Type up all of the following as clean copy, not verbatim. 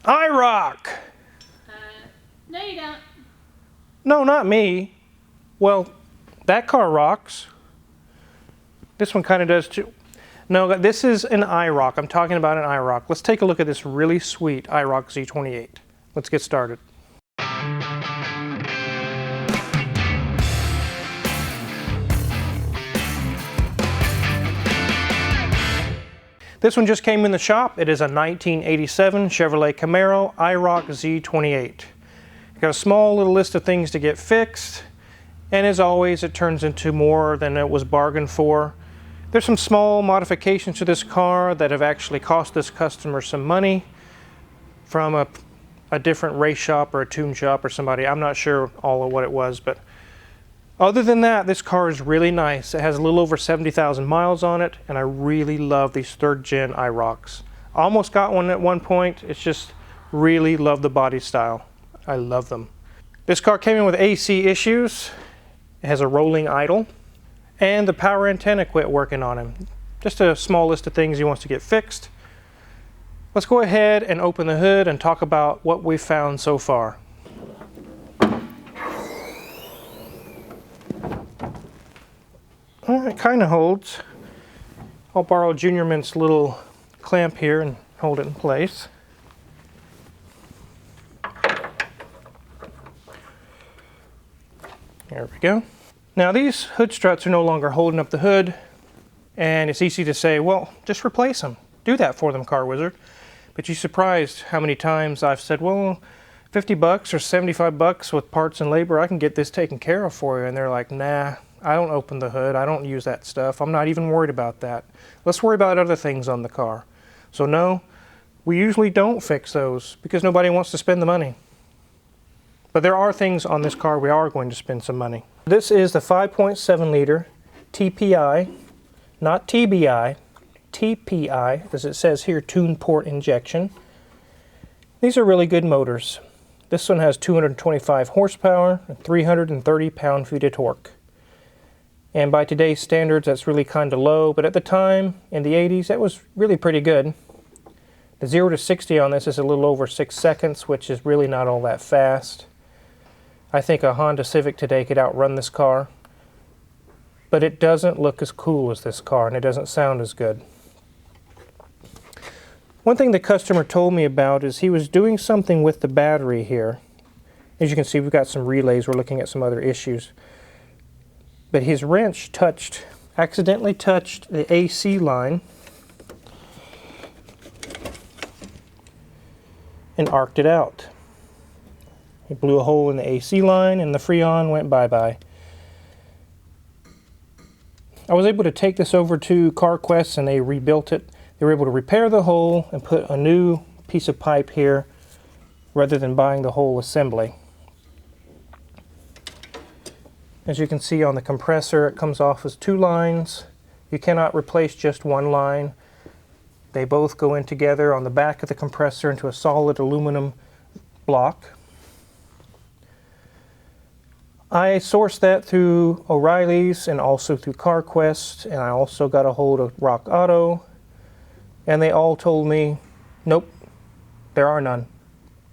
IROC! No you don't. No, not me. Well, that car rocks. This one kind of does too. No, this is an IROC. I'm talking about an IROC. Let's take a look at this really sweet IROC-Z Z28. Let's get started. This one just came in the shop. It is a 1987 Chevrolet Camaro IROC-Z Z28. Got a small little list of things to get fixed, and as always it turns into more than it was bargained for. There's some small modifications to this car that have actually cost this customer some money from a different race shop or a tune shop or somebody. I'm not sure all of what it was, but other than that, this car is really nice. It has a little over 70,000 miles on it, and I really love these third gen IROCs. I almost got one at one point. It's just really love the body style. I love them. This car came in with AC issues. It has a rolling idle, and the power antenna quit working on him. Just a small list of things he wants to get fixed. Let's go ahead and open the hood and talk about what we've found so far. It kind of holds. I'll borrow Junior Mint's little clamp here and hold it in place. There we go. Now these hood struts are no longer holding up the hood, and it's easy to say, well, just replace them. Do that for them, Car Wizard. But you're surprised how many times I've said, well, 50 bucks or 75 bucks with parts and labor, I can get this taken care of for you. And they're like, nah, I don't open the hood. I don't use that stuff. I'm not even worried about that. Let's worry about other things on the car. So no, we usually don't fix those because nobody wants to spend the money. But there are things on this car we are going to spend some money. This is the 5.7 liter TPI, not TBI, TPI, as it says here, tune port injection. These are really good motors. This one has 225 horsepower and 330 pound-feet of torque. And by today's standards, that's really kind of low, but at the time, in the 80s, that was really pretty good. The 0 to 60 on this is a little over 6 seconds, which is really not all that fast. I think a Honda Civic today could outrun this car, but it doesn't look as cool as this car, and it doesn't sound as good. One thing the customer told me about is he was doing something with the battery here. As you can see, we've got some relays. We're looking at some other issues. But his wrench accidentally touched the AC line and arced it out. He blew a hole in the AC line and the Freon went bye-bye. I was able to take this over to CarQuest and they rebuilt it. They were able to repair the hole and put a new piece of pipe here rather than buying the whole assembly. As you can see on the compressor, it comes off as 2 lines. You cannot replace just one line. They both go in together on the back of the compressor into a solid aluminum block. I sourced that through O'Reilly's and also through CarQuest, and I also got a hold of Rock Auto, and they all told me, nope, there are none.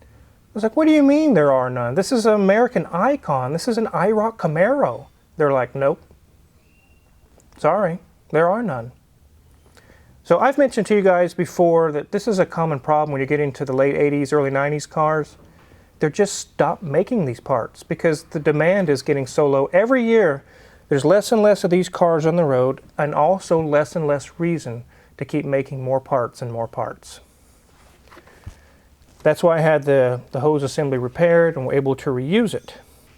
I was like, what do you mean there are none? This is an American icon. This is an IROC Camaro. They're like, nope. Sorry, there are none. So I've mentioned to you guys before that this is a common problem when you get into the late 80s, early 90s cars. They're just stopped making these parts because the demand is getting so low. Every year, there's less and less of these cars on the road, and also less and less reason to keep making more parts and more parts. That's why I had the hose assembly repaired and were able to reuse it.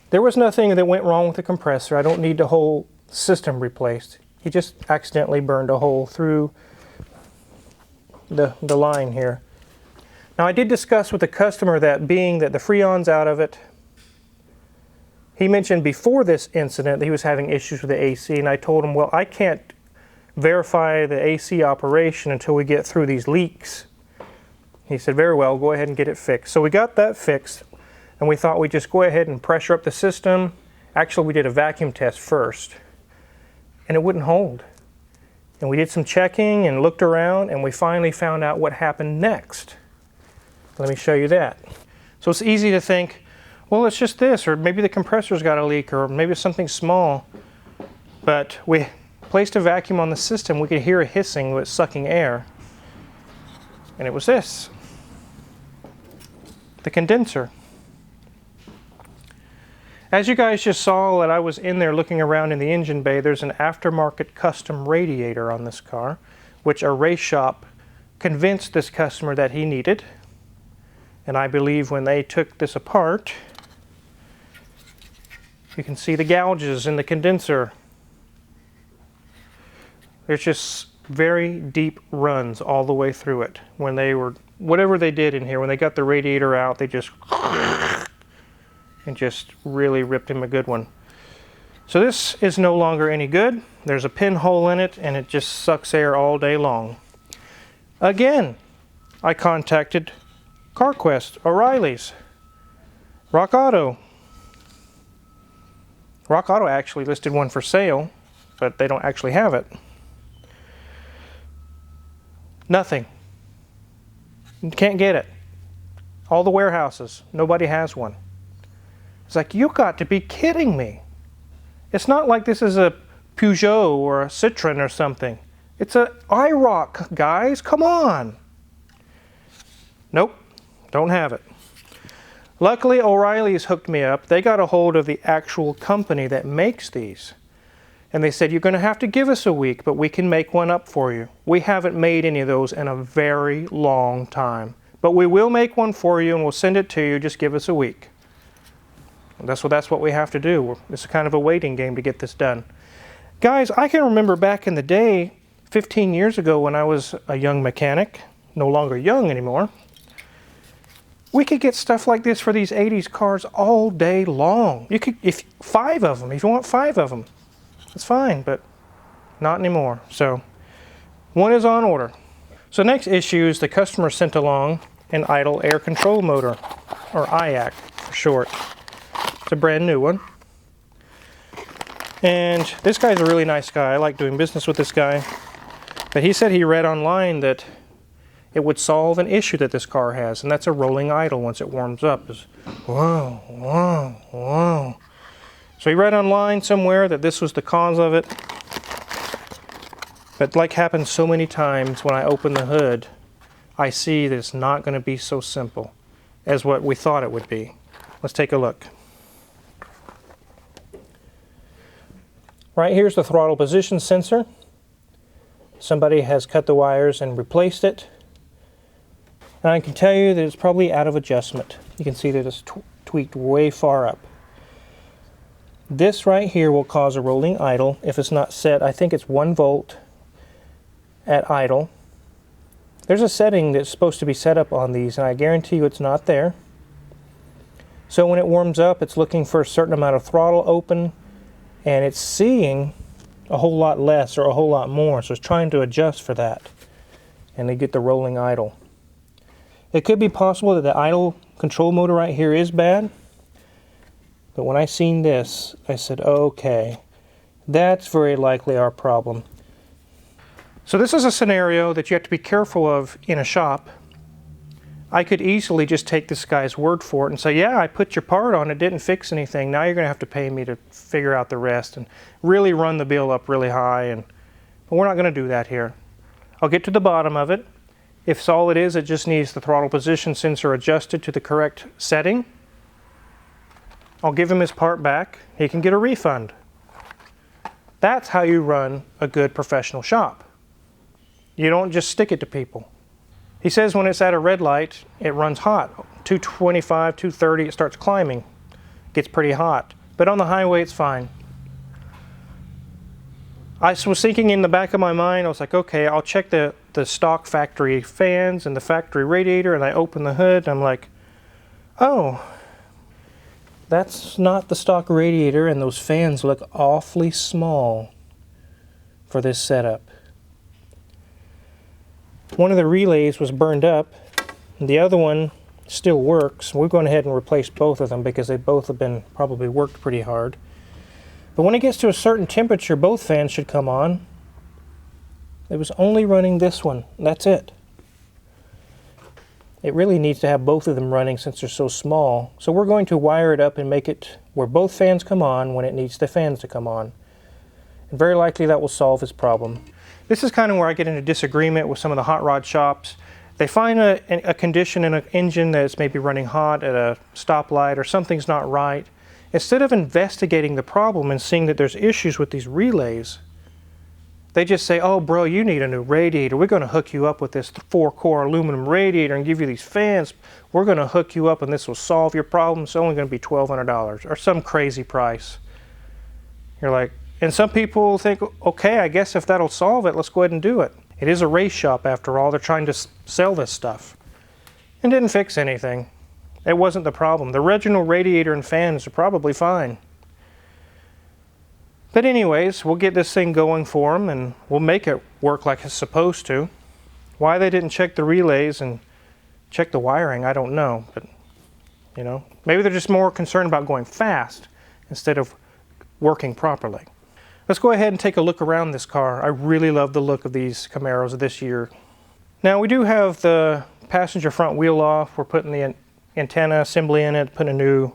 There was nothing that went wrong with the compressor. I don't need the whole system replaced. He just accidentally burned a hole through the line here. Now I did discuss with the customer that being that the Freon's out of it, he mentioned before this incident that he was having issues with the AC, and I told him, well, I can't verify the AC operation until we get through these leaks. He said, very well, go ahead and get it fixed. So we got that fixed, and we thought we'd just go ahead and pressure up the system. Actually, we did a vacuum test first, and it wouldn't hold. And we did some checking and looked around, and we finally found out what happened next. Let me show you that. So it's easy to think, well, it's just this, or maybe the compressor's got a leak, or maybe it's something small. But we placed a vacuum on the system, we could hear a hissing with sucking air. And it was this, the condenser. As you guys just saw that I was in there looking around in the engine bay, there's an aftermarket custom radiator on this car, which a race shop convinced this customer that he needed. And I believe when they took this apart, you can see the gouges in the condenser. There's just very deep runs all the way through it. When they were, whatever they did in here, when they got the radiator out, they just and just really ripped him a good one. So this is no longer any good. There's a pinhole in it and it just sucks air all day long. Again, I contacted CarQuest, O'Reilly's, Rock Auto. Rock Auto actually listed one for sale, but they don't actually have it. Nothing. You can't get it. All the warehouses, nobody has one. It's like, you got to be kidding me. It's not like this is a Peugeot or a Citroen or something. It's an IROC, guys, come on. Nope, don't have it. Luckily, O'Reilly's hooked me up. They got a hold of the actual company that makes these. And they said, you're going to have to give us a week, but we can make one up for you. We haven't made any of those in a very long time. But we will make one for you and we'll send it to you. Just give us a week. And that's what we have to do. It's kind of a waiting game to get this done. Guys, I can remember back in the day, 15 years ago when I was a young mechanic, no longer young anymore, we could get stuff like this for these 80s cars all day long. You could, if 5 of them, if you want 5 of them. It's fine, but not anymore. So one is on order. So next issue is the customer sent along an idle air control motor, or IAC for short. It's a brand new one. And this guy's a really nice guy. I like doing business with this guy. But he said he read online that it would solve an issue that this car has, and that's a rolling idle once it warms up. It's whoa, whoa, whoa. So he read online somewhere that this was the cause of it. But like happens so many times when I open the hood, I see that it's not going to be so simple as what we thought it would be. Let's take a look. Right here's the throttle position sensor. Somebody has cut the wires and replaced it. And I can tell you that it's probably out of adjustment. You can see that it's tweaked way far up. This right here will cause a rolling idle if it's not set. I think it's 1 volt at idle. There's a setting that's supposed to be set up on these, and I guarantee you it's not there. So when it warms up, it's looking for a certain amount of throttle open, and it's seeing a whole lot less or a whole lot more, so it's trying to adjust for that, and they get the rolling idle. It could be possible that the idle control motor right here is bad, but when I seen this, I said, okay, that's very likely our problem. So this is a scenario that you have to be careful of in a shop. I could easily just take this guy's word for it and say, yeah, I put your part on, it didn't fix anything. Now you're going to have to pay me to figure out the rest and really run the bill up really high. But we're not going to do that here. I'll get to the bottom of it. If all it is, it just needs the throttle position sensor adjusted to the correct setting. I'll give him his part back. He can get a refund. That's how you run a good professional shop. You don't just stick it to people. He says when it's at a red light, it runs hot. 225, 230, it starts climbing. Gets pretty hot. But on the highway, it's fine. I was thinking in the back of my mind, I was like, okay, I'll check the stock factory fans and the factory radiator, and I open the hood, and I'm like, oh, that's not the stock radiator, and those fans look awfully small for this setup. One of the relays was burned up, and the other one still works. We've gone ahead and replaced both of them because they both have been probably worked pretty hard. But when it gets to a certain temperature, both fans should come on. It was only running this one. That's it. It really needs to have both of them running since they're so small. So we're going to wire it up and make it where both fans come on when it needs the fans to come on. And very likely that will solve this problem. This is kind of where I get into disagreement with some of the hot rod shops. They find a condition in an engine that's maybe running hot at a stoplight or something's not right. Instead of investigating the problem and seeing that there's issues with these relays, they just say, oh bro, you need a new radiator. We're going to hook you up with this 4-core aluminum radiator and give you these fans. We're going to hook you up and this will solve your problem. It's only going to be $1,200 or some crazy price. You're like, and some people think, okay, I guess if that'll solve it, let's go ahead and do it. It is a race shop after all. They're trying to sell this stuff. It didn't fix anything. It wasn't the problem. The original radiator and fans are probably fine. But anyways, we'll get this thing going for them and we'll make it work like it's supposed to. Why they didn't check the relays and check the wiring, I don't know. But, you know, maybe they're just more concerned about going fast instead of working properly. Let's go ahead and take a look around this car. I really love the look of these Camaros this year. Now we do have the passenger front wheel off. We're putting the antenna assembly in it, put a new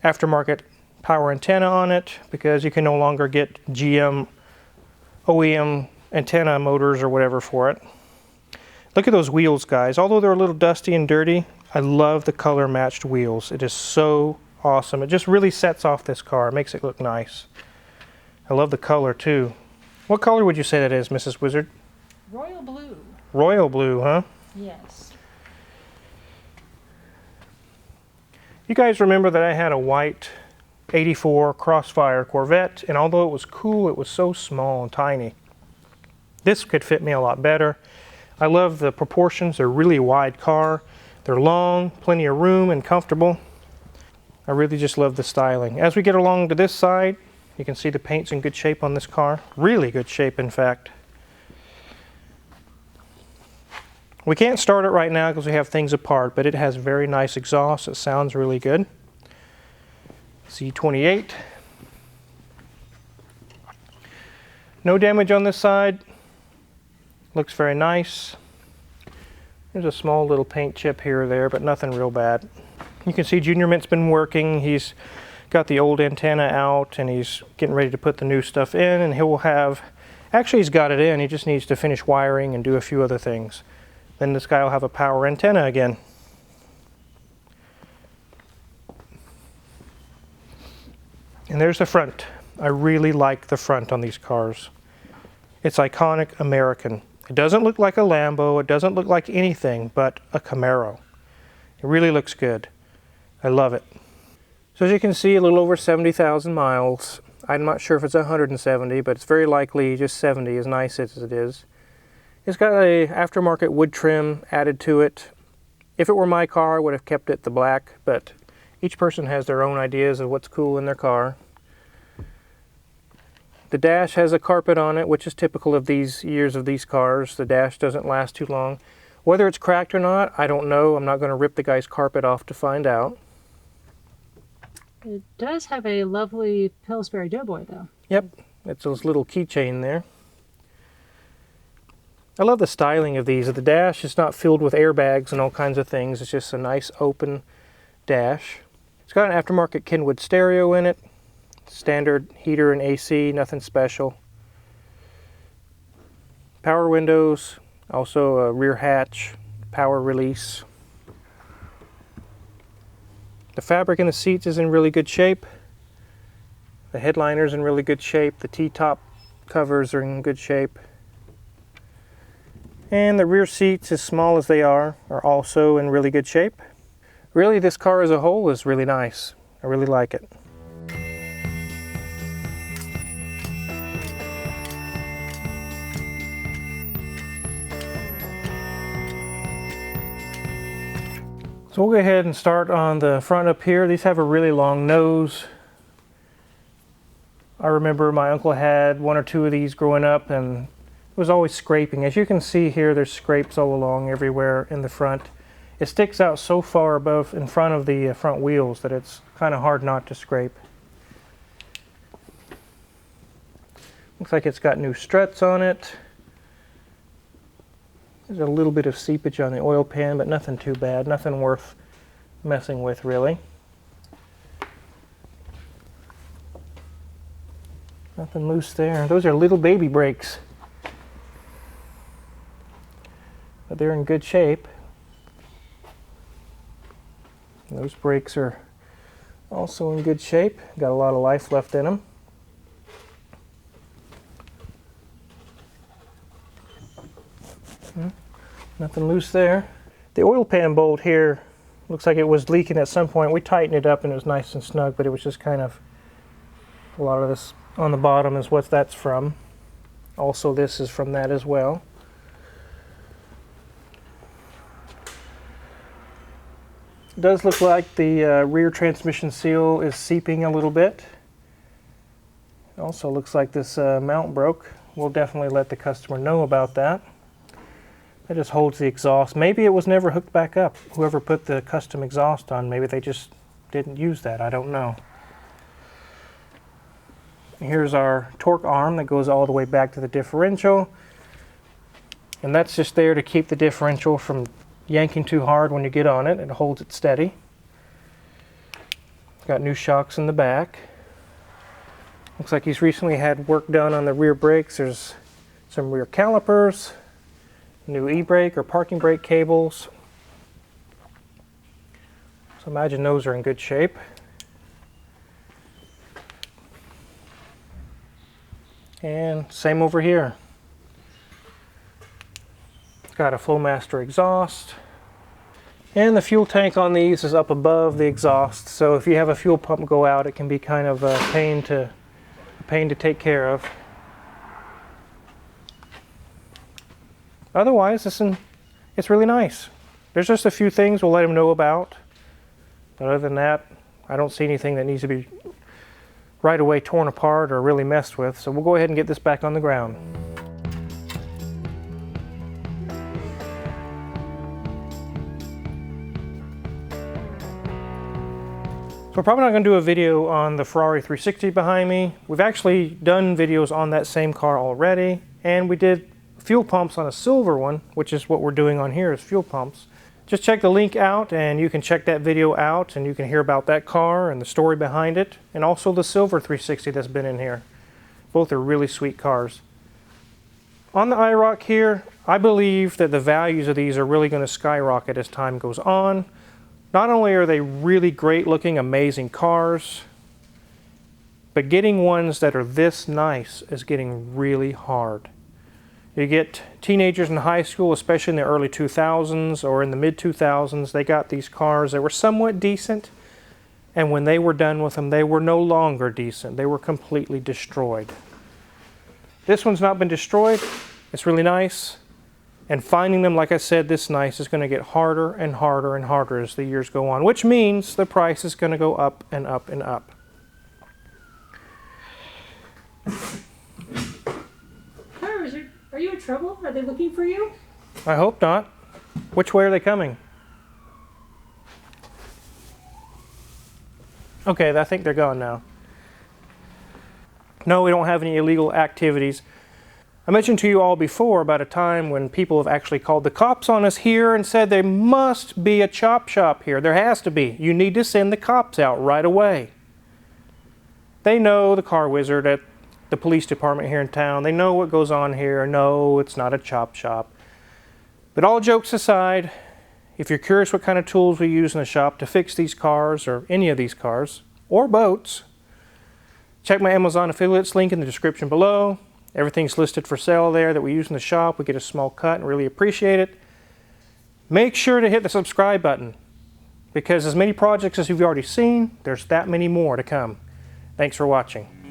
aftermarket power antenna on it because you can no longer get GM OEM antenna motors or whatever for it. Look at those wheels, guys. Although they're a little dusty and dirty, I love the color matched wheels. It is so awesome. It just really sets off this car. It makes it look nice. I love the color too. What color would you say that is, Mrs. Wizard? Royal blue. Royal blue, huh? Yes. You guys remember that I had a white 84 Crossfire Corvette, and although it was cool, it was so small and tiny. This could fit me a lot better. I love the proportions. They're a really wide car. They're long, plenty of room and comfortable. I really just love the styling. As we get along to this side, you can see the paint's in good shape on this car. Really good shape, in fact. We can't start it right now because we have things apart, but it has very nice exhaust. It sounds really good. Z28. No damage on this side. Looks very nice. There's a small little paint chip here or there, but nothing real bad. You can see Junior Mint's been working. He's got the old antenna out and he's getting ready to put the new stuff in, and he'll have, actually he's got it in, he just needs to finish wiring and do a few other things. Then this guy will have a power antenna again. And there's the front. I really like the front on these cars. It's iconic American. It doesn't look like a Lambo, it doesn't look like anything but a Camaro. It really looks good. I love it. So as you can see, a little over 70,000 miles. I'm not sure if it's 170, but it's very likely just 70, as nice as it is. It's got a aftermarket wood trim added to it. If it were my car, I would have kept it the black, but each person has their own ideas of what's cool in their car. The dash has a carpet on it, which is typical of these years of these cars. The dash doesn't last too long. Whether it's cracked or not, I don't know. I'm not going to rip the guy's carpet off to find out. It does have a lovely Pillsbury Doughboy, though. Yep, it's those little keychain there. I love the styling of these. The dash is not filled with airbags and all kinds of things. It's just a nice open dash. It's got an aftermarket Kenwood stereo in it. Standard heater and AC, nothing special. Power windows, also a rear hatch, power release. The fabric in the seats is in really good shape. The headliner's in really good shape. The T-top covers are in good shape. And the rear seats, as small as they are also in really good shape. Really, this car as a whole is really nice. I really like it. So we'll go ahead and start on the front up here. These have a really long nose. I remember my uncle had one or two of these growing up, and it was always scraping. As you can see here, there's scrapes all along everywhere in the front. It sticks out so far above in front of the front wheels that it's kind of hard not to scrape. Looks like it's got new struts on it. There's a little bit of seepage on the oil pan, but nothing too bad, nothing worth messing with really. Nothing loose there. Those are little baby brakes, but they're in good shape. And those brakes are also in good shape. Got a lot of life left in them. Nothing loose there. The oil pan bolt here looks like it was leaking at some point. We tightened it up and it was nice and snug, but it was just kind of, a lot of this on the bottom is what that's from. Also, this is from that as well. It does look like the rear transmission seal is seeping a little bit. It also looks like this mount broke. We'll definitely let the customer know about that. That just holds the exhaust. Maybe it was never hooked back up. Whoever put the custom exhaust on, maybe they just didn't use that. I don't know. Here's our torque arm that goes all the way back to the differential. And that's just there to keep the differential from yanking too hard when you get on it. It holds it steady. Got new shocks in the back. Looks like he's recently had work done on the rear brakes. There's some rear calipers, new e-brake or parking brake cables. So imagine those are in good shape. And same over here. It's got a Flowmaster exhaust. And the fuel tank on these is up above the exhaust. So if you have a fuel pump go out, it can be kind of a pain to take care of. Otherwise, it's really nice. There's just a few things we'll let them know about. But other than that, I don't see anything that needs to be right away torn apart or really messed with. So we'll go ahead and get this back on the ground. So we're probably not going to do a video on the Ferrari 360 behind me. We've actually done videos on that same car already, and we did fuel pumps on a silver one, which is what we're doing on here is fuel pumps. Just check the link out and you can check that video out and you can hear about that car and the story behind it, and also the silver 360 that's been in here. Both are really sweet cars. On the IROC here, I believe that the values of these are really going to skyrocket as time goes on. Not only are they really great looking, amazing cars, but getting ones that are this nice is getting really hard. You get teenagers in high school, especially in the early 2000s or in the mid 2000s, they got these cars that were somewhat decent, and when they were done with them, they were no longer decent. They were completely destroyed. This one's not been destroyed. It's really nice. And finding them, like I said, this nice is going to get harder and harder and harder as the years go on, which means the price is going to go up and up and up. Are you in trouble? Are they looking for you? I hope not. Which way are they coming? Okay, I think they're gone now. No, we don't have any illegal activities. I mentioned to you all before about a time when people have actually called the cops on us here and said there must be a chop shop here. There has to be. You need to send the cops out right away. They know the car wizard at the police department here in town. They know what goes on here. No, it's not a chop shop. But all jokes aside, if you're curious what kind of tools we use in the shop to fix these cars or any of these cars or boats, check my Amazon affiliates link in the description below. Everything's listed for sale there that we use in the shop. We get a small cut and really appreciate it. Make sure to hit the subscribe button, because as many projects as you've already seen, there's that many more to come. Thanks for watching.